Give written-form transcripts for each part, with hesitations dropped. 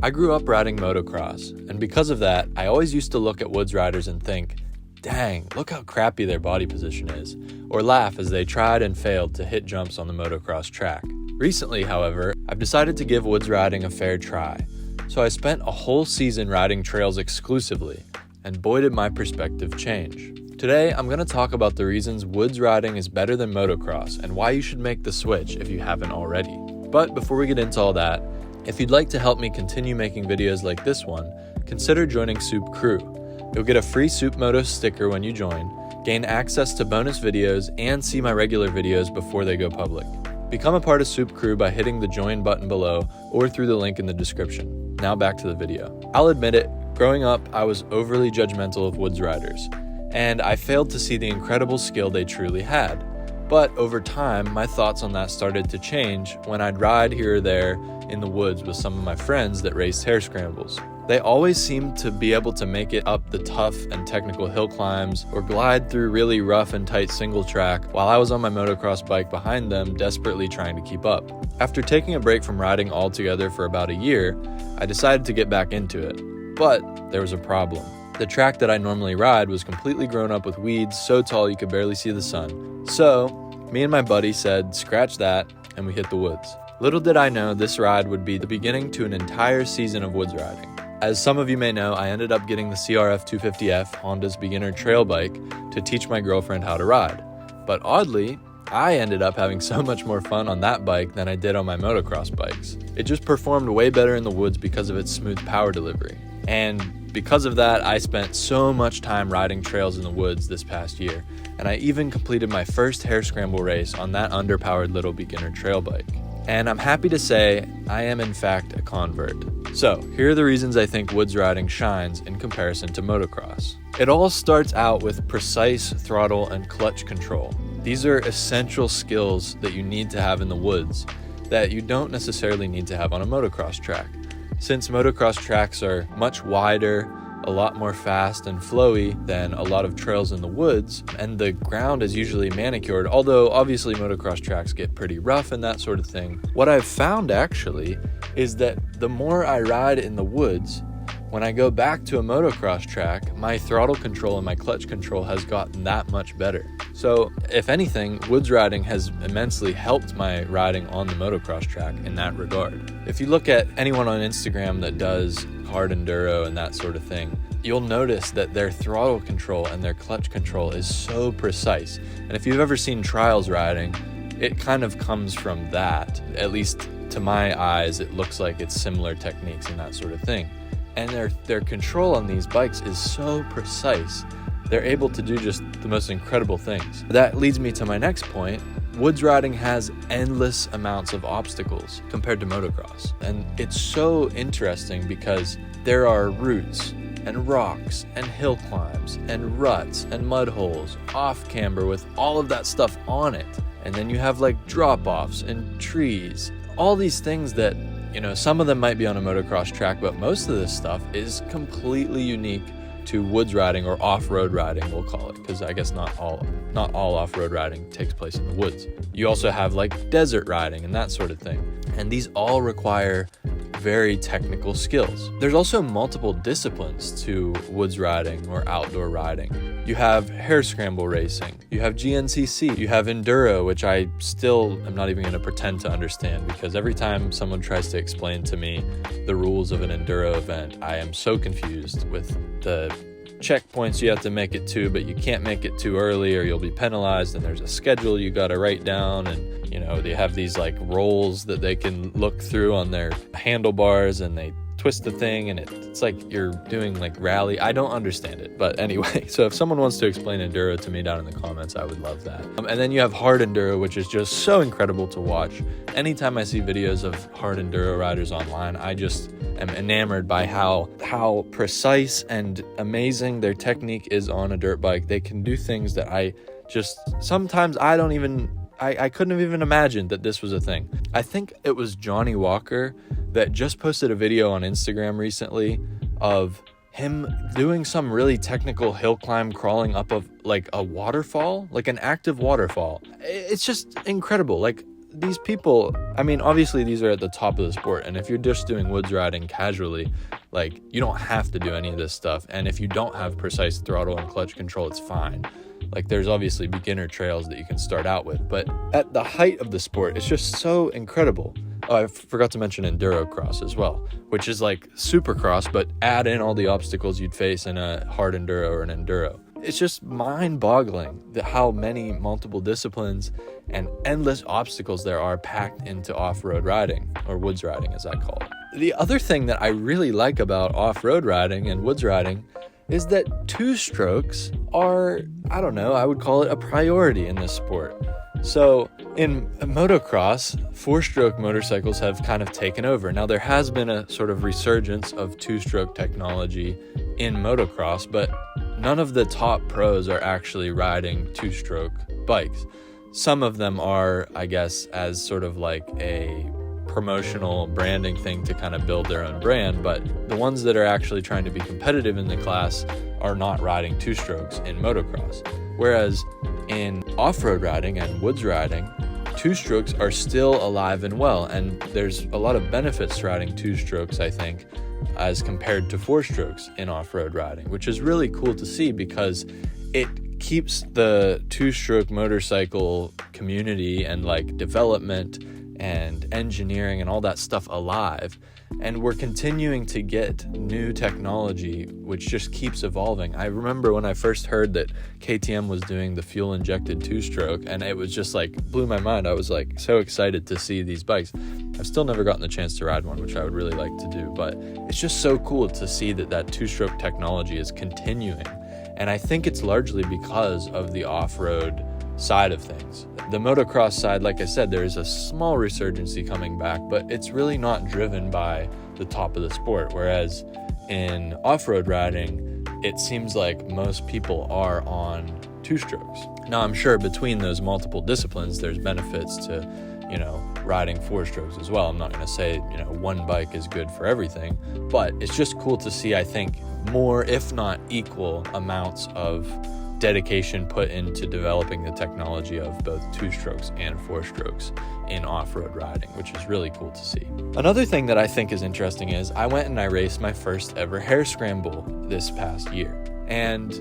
I grew up riding motocross, and because of that, I always used to look at woods riders and think, dang, look how crappy their body position is, or laugh as they tried and failed to hit jumps on the motocross track. Recently, however, I've decided to give woods riding a fair try, so I spent a whole season riding trails exclusively, and boy did my perspective change. Today, I'm going to talk about the reasons woods riding is better than motocross and why you should make the switch if you haven't already. But before we get into all that, if you'd like to help me continue making videos like this one, consider joining Soup Crew. You'll get a free Soup Moto sticker when you join, gain access to bonus videos, and see my regular videos before they go public. Become a part of Soup Crew by hitting the join button below or through the link in the description. Now back to the video. I'll admit it, growing up, I was overly judgmental of woods riders, and I failed to see the incredible skill they truly had. But over time, my thoughts on that started to change when I'd ride here or there in the woods with some of my friends that raced hare scrambles. They always seemed to be able to make it up the tough and technical hill climbs or glide through really rough and tight single track while I was on my motocross bike behind them, desperately trying to keep up. After taking a break from riding altogether for about a year, I decided to get back into it. But there was a problem. The track that I normally ride was completely grown up with weeds so tall you could barely see the sun. So, me and my buddy said, scratch that, and we hit the woods. Little did I know this ride would be the beginning to an entire season of woods riding. As some of you may know, I ended up getting the CRF 250F, Honda's beginner trail bike, to teach my girlfriend how to ride. But oddly, I ended up having so much more fun on that bike than I did on my motocross bikes. It just performed way better in the woods because of its smooth power delivery. And because of that, I spent so much time riding trails in the woods this past year, and I even completed my first hare scramble race on that underpowered little beginner trail bike. And I'm happy to say I am in fact a convert. So here are the reasons I think woods riding shines in comparison to motocross. It all starts out with precise throttle and clutch control. These are essential skills that you need to have in the woods that you don't necessarily need to have on a motocross track. Since motocross tracks are much wider, a lot more fast and flowy than a lot of trails in the woods, and the ground is usually manicured, although obviously motocross tracks get pretty rough and that sort of thing. What I've found actually is that the more I ride in the woods, when I go back to a motocross track, my throttle control and my clutch control has gotten that much better. So if anything, woods riding has immensely helped my riding on the motocross track in that regard. If you look at anyone on Instagram that does hard enduro and that sort of thing, you'll notice that their throttle control and their clutch control is so precise. And if you've ever seen trials riding, it kind of comes from that. At least to my eyes, it looks like it's similar techniques and that sort of thing. And their control on these bikes is so precise. They're able to do just the most incredible things. That leads me to my next point. Woods riding has endless amounts of obstacles compared to motocross. And it's so interesting because there are roots and rocks and hill climbs and ruts and mud holes, off camber with all of that stuff on it. And then you have like drop-offs and trees, all these things that, you know, some of them might be on a motocross track, but most of this stuff is completely unique to woods riding or off-road riding, we'll call it, because I guess not all off-road riding takes place in the woods. You also have like desert riding and that sort of thing. And these all require very technical skills. There's also multiple disciplines to woods riding or outdoor riding. You have hare scramble racing, you have GNCC, you have enduro, which I still am not even going to pretend to understand, because every time someone tries to explain to me the rules of an enduro event, I am so confused with the checkpoints you have to make it to, but you can't make it too early or you'll be penalized, and there's a schedule you got to write down, and you know, they have these like rolls that they can look through on their handlebars, and they twist the thing, and it's like you're doing like rally. I don't understand it, but anyway, so if someone wants to explain enduro to me down in the comments, I would love that. And then you have hard enduro, which is just so incredible to watch. Anytime I see videos of hard enduro riders online, I just am enamored by how precise and amazing their technique is on a dirt bike. They can do things that sometimes I couldn't have even imagined that this was a thing. I think it was Johnny Walker that just posted a video on Instagram recently of him doing some really technical hill climb, crawling up of like a waterfall, like an active waterfall. It's just incredible. Like these people, I mean, obviously these are at the top of the sport, and if you're just doing woods riding casually, like, you don't have to do any of this stuff. And if you don't have precise throttle and clutch control, it's fine. Like, there's obviously beginner trails that you can start out with, but at the height of the sport, it's just so incredible. Oh, I forgot to mention enduro cross as well, which is like supercross, but add in all the obstacles you'd face in a hard enduro or an enduro. It's just mind-boggling how many multiple disciplines and endless obstacles there are packed into off-road riding, or woods riding as I call it. The other thing that I really like about off-road riding and woods riding is that two-strokes are, I don't know, I would call it a priority in this sport. So in motocross, four-stroke motorcycles have kind of taken over. Now, there has been a sort of resurgence of two-stroke technology in motocross, but none of the top pros are actually riding two-stroke bikes. Some of them are, I guess, as sort of like a promotional branding thing to kind of build their own brand, but the ones that are actually trying to be competitive in the class are not riding two strokes in motocross. Whereas in off-road riding and woods riding, two strokes are still alive and well, and there's a lot of benefits to riding two strokes, I think, as compared to four strokes in off-road riding, which is really cool to see because it keeps the two-stroke motorcycle community and like development and engineering and all that stuff alive. And we're continuing to get new technology, which just keeps evolving. I remember when I first heard that KTM was doing the fuel-injected two-stroke, and it was just like, blew my mind. I was like so excited to see these bikes. I've still never gotten the chance to ride one, which I would really like to do, but it's just so cool to see that that two-stroke technology is continuing. And I think it's largely because of the off-road side of things. The motocross side, like I said, there is a small resurgency coming back, but it's really not driven by the top of the sport. Whereas in off-road riding, it seems like most people are on two strokes. Now, I'm sure between those multiple disciplines, there's benefits to, riding four strokes as well. I'm not going to say, one bike is good for everything, but it's just cool to see, I think, more, if not equal amounts of dedication put into developing the technology of both two strokes and four strokes in off-road riding, which is really cool to see. Another thing that I think is interesting is I went and I raced my first ever hare scramble this past year, and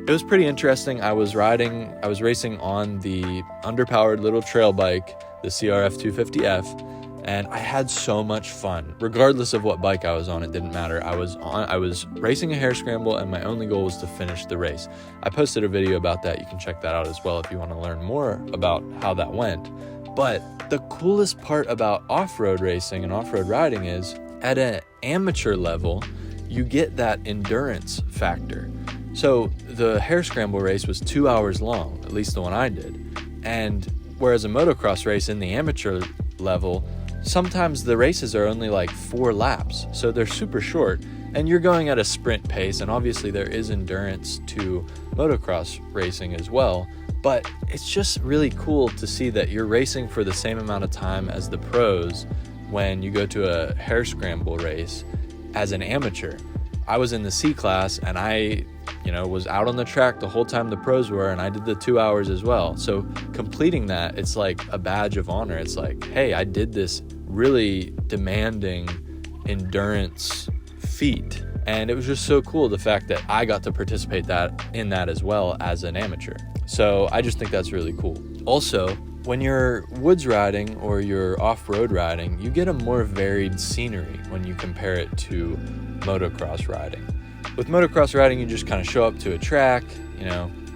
it was pretty interesting. I was racing on the underpowered little trail bike, the CRF 250F, and I had so much fun. Regardless of what bike I was on, it didn't matter. I was racing a hare scramble, and my only goal was to finish the race. I posted a video about that. You can check that out as well if you want to learn more about how that went. But the coolest part about off-road racing and off-road riding is at an amateur level, you get that endurance factor. So the hare scramble race was 2 hours long, at least the one I did. And whereas a motocross race in the amateur level, sometimes the races are only like 4 laps, so they're super short, and you're going at a sprint pace, and obviously there is endurance to motocross racing as well, but it's just really cool to see that you're racing for the same amount of time as the pros when you go to a hare scramble race as an amateur. I was in the C class, and I was out on the track the whole time the pros were, and I did the 2 hours as well. So completing that, it's like a badge of honor. It's like, hey, I did this really demanding endurance feat. And it was just so cool, the fact that I got to participate in that as well as an amateur. So I just think that's really cool. Also, when you're woods riding or you're off-road riding, you get a more varied scenery when you compare it to motocross riding. With motocross riding, you just kind of show up to a track,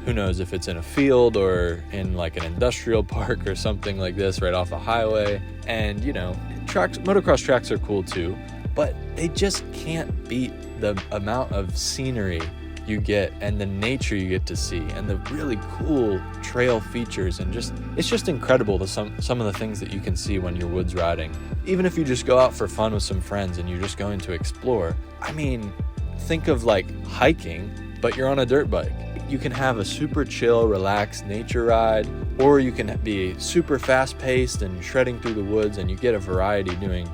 who knows if it's in a field or in like an industrial park or something like this right off a highway. And, motocross tracks are cool too, but they just can't beat the amount of scenery you get and the nature you get to see and the really cool trail features, and it's just incredible some of the things that you can see when you're woods riding. Even if you just go out for fun with some friends and you're just going to explore. I mean, think of like hiking, but you're on a dirt bike. You can have a super chill, relaxed nature ride, or you can be super fast-paced and shredding through the woods, and you get a variety doing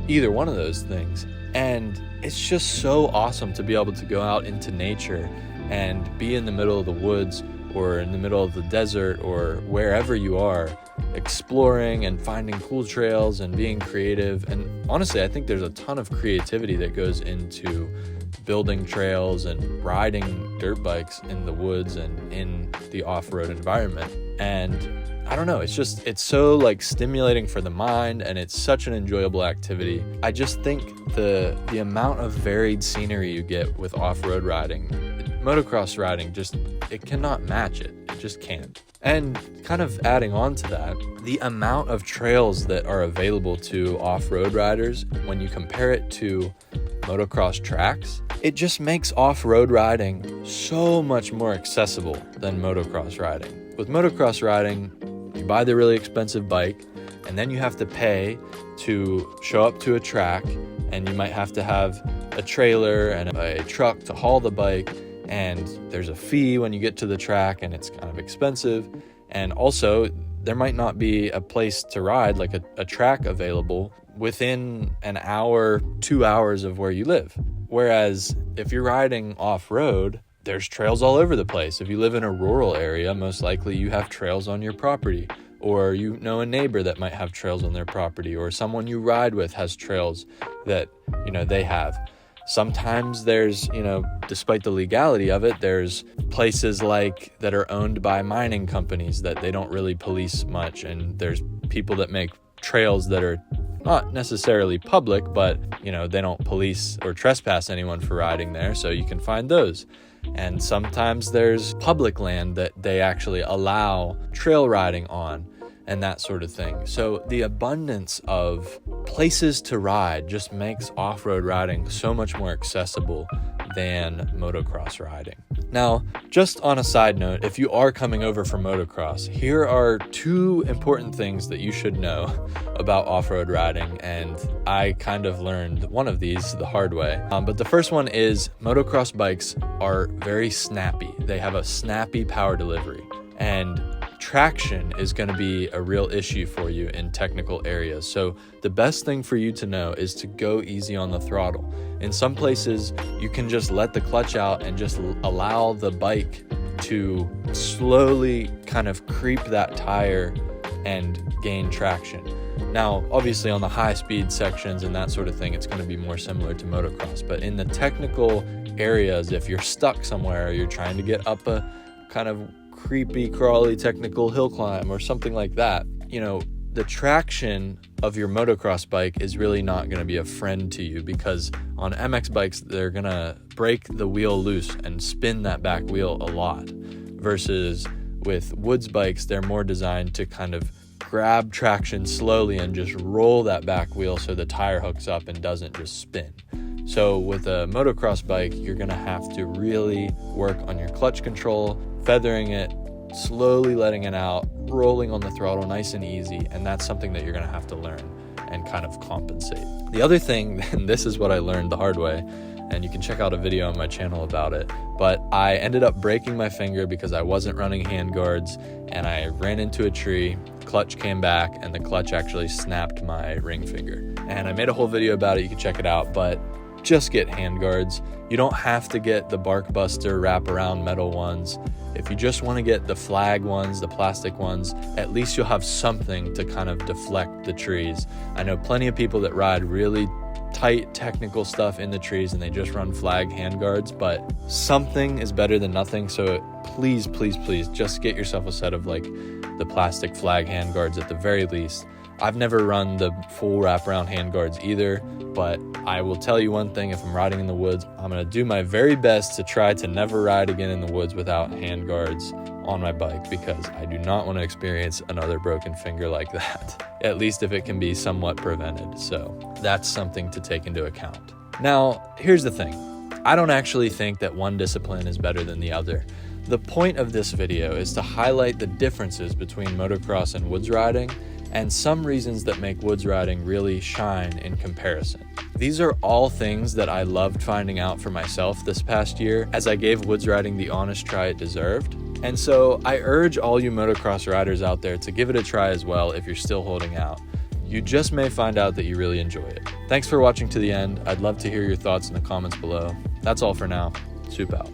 either one of those things. And it's just so awesome to be able to go out into nature and be in the middle of the woods or in the middle of the desert or wherever you are exploring and finding cool trails and being creative. And honestly, I think there's a ton of creativity that goes into building trails and riding dirt bikes in the woods and in the off-road environment. And I don't know, it's so like stimulating for the mind, and it's such an enjoyable activity. I just think the amount of varied scenery you get with off-road riding, motocross riding, it cannot match it. It just can't. And kind of adding on to that, the amount of trails that are available to off-road riders, when you compare it to motocross tracks, it just makes off-road riding so much more accessible than motocross riding. With motocross riding, you buy the really expensive bike, and then you have to pay to show up to a track, and you might have to have a trailer and a truck to haul the bike, and there's a fee when you get to the track, and it's kind of expensive. And also, there might not be a place to ride, like a track available within an hour, 2 hours of where you live. Whereas if you're riding off-road, there's trails all over the place. If you live in a rural area, most likely you have trails on your property, or you know a neighbor that might have trails on their property, or someone you ride with has trails that, they have. Sometimes there's, despite the legality of it, there's places like that are owned by mining companies that they don't really police much, and there's people that make trails that are not necessarily public, but they don't police or trespass anyone for riding there, so you can find those. And sometimes there's public land that they actually allow trail riding on and that sort of thing. So the abundance of places to ride just makes off-road riding so much more accessible than motocross riding. Now, just on a side note, if you are coming over for motocross, here are 2 important things that you should know about off-road riding, and I kind of learned one of these the hard way. But the first one is motocross bikes are very snappy. They have a snappy power delivery, and traction is going to be a real issue for you in technical areas. So the best thing for you to know is to go easy on the throttle. In some places, you can just let the clutch out and just allow the bike to slowly kind of creep that tire and gain traction. Now, obviously on the high speed sections and that sort of thing, it's going to be more similar to motocross. But in the technical areas, if you're stuck somewhere, or you're trying to get up a kind of creepy, crawly, technical hill climb or something like that, the traction of your motocross bike is really not going to be a friend to you, because on MX bikes, they're going to break the wheel loose and spin that back wheel a lot, versus with woods bikes, they're more designed to kind of grab traction slowly and just roll that back wheel so the tire hooks up and doesn't just spin. So with a motocross bike, you're going to have to really work on your clutch control, feathering it, slowly letting it out, rolling on the throttle nice and easy, and that's something that you're going to have to learn and kind of compensate. The other thing, and this is what I learned the hard way, and you can check out a video on my channel about it, but I ended up breaking my finger because I wasn't running handguards, and I ran into a tree, clutch came back, and the clutch actually snapped my ring finger. And I made a whole video about it, you can check it out, but just get handguards. You don't have to get the bark buster wraparound metal ones. If you just want to get the flag ones, the plastic ones, at least you'll have something to kind of deflect the trees. I know plenty of people that ride really tight technical stuff in the trees and they just run flag handguards, but something is better than nothing. So please, please, please just get yourself a set of like the plastic flag handguards at the very least. I've never run the full wraparound handguards either, but I will tell you one thing, if I'm riding in the woods, I'm going to do my very best to try to never ride again in the woods without handguards on my bike, because I do not want to experience another broken finger like that, at least if it can be somewhat prevented. So that's something to take into account. Now, here's the thing. I don't actually think that one discipline is better than the other. The point of this video is to highlight the differences between motocross and woods riding, and some reasons that make woods riding really shine in comparison. These are all things that I loved finding out for myself this past year, as I gave woods riding the honest try it deserved. And so I urge all you motocross riders out there to give it a try as well if you're still holding out. You just may find out that you really enjoy it. Thanks for watching to the end. I'd love to hear your thoughts in the comments below. That's all for now. Soup out.